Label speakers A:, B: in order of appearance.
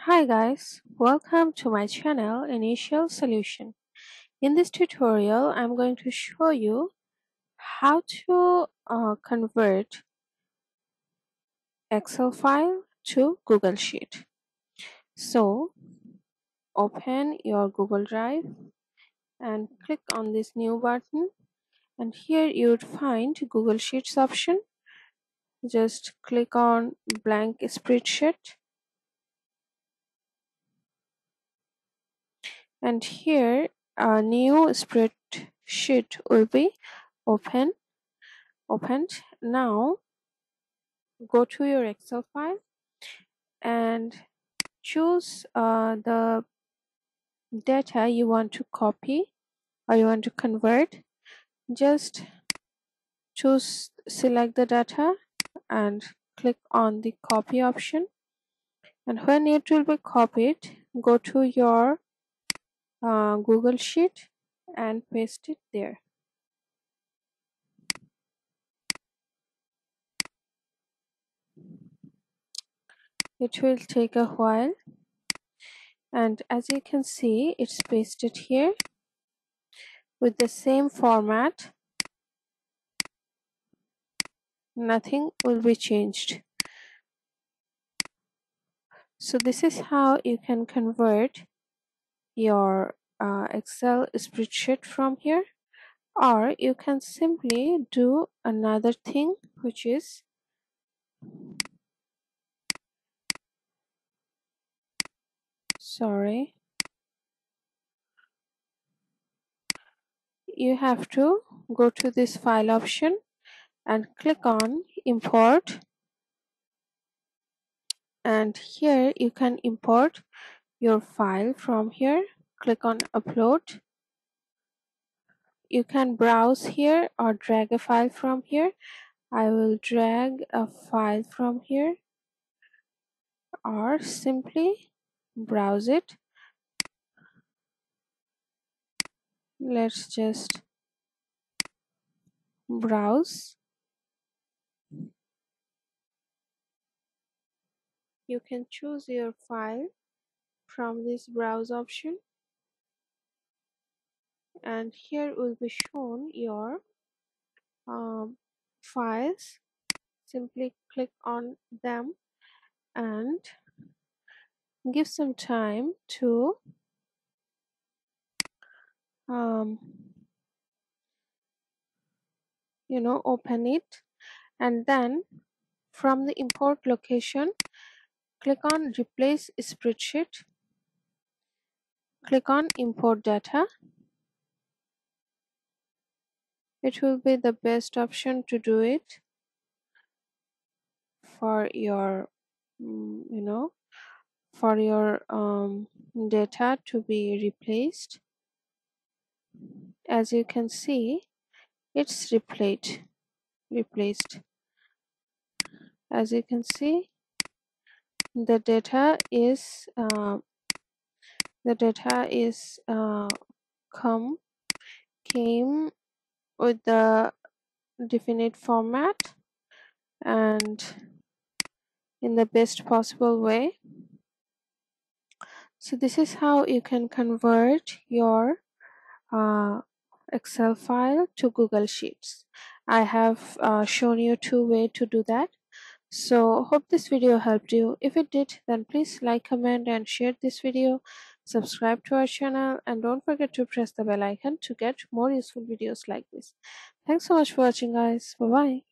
A: Hi guys, welcome to my channel Initial Solution. In this tutorial, I'm going to show you how to convert Excel file to Google Sheet. So open your Google Drive and click on this new button, and here you would find Google Sheets option. Just click on blank spreadsheet, and here a new spreadsheet will be opened. Now go to your Excel file and choose the data you want to copy or you want to convert. Just select the data and click on the copy option, and when it will be copied, go to your Google Sheet and paste it there. It will take a while, and as you can see, it's pasted here with the same format. Nothing will be changed. So this is how you can convert your Excel spreadsheet from here, or you can simply do another thing, which is you have to go to this file option and click on import, and here you can import your file from here. Click on upload. You can browse here or drag a file from here. I will drag a file from here, or simply browse it. Let's just browse. You can choose your file from this browse option, and here will be shown your files. Simply click on them and give some time to um, open it, and then from the import location, click on replace spreadsheet, click on import data. It will be the best option to do it for your for your data to be replaced. As you can see, it's replaced. As you can see, the data is came with the definite format and in the best possible way. So this is how you can convert your Excel file to Google Sheets. I have shown you two ways to do that. So hope this video helped you. If it did, then please like, comment and share this video. Subscribe to our channel and don't forget to press the bell icon to get more useful videos like this. Thanks so much for watching, guys. Bye bye.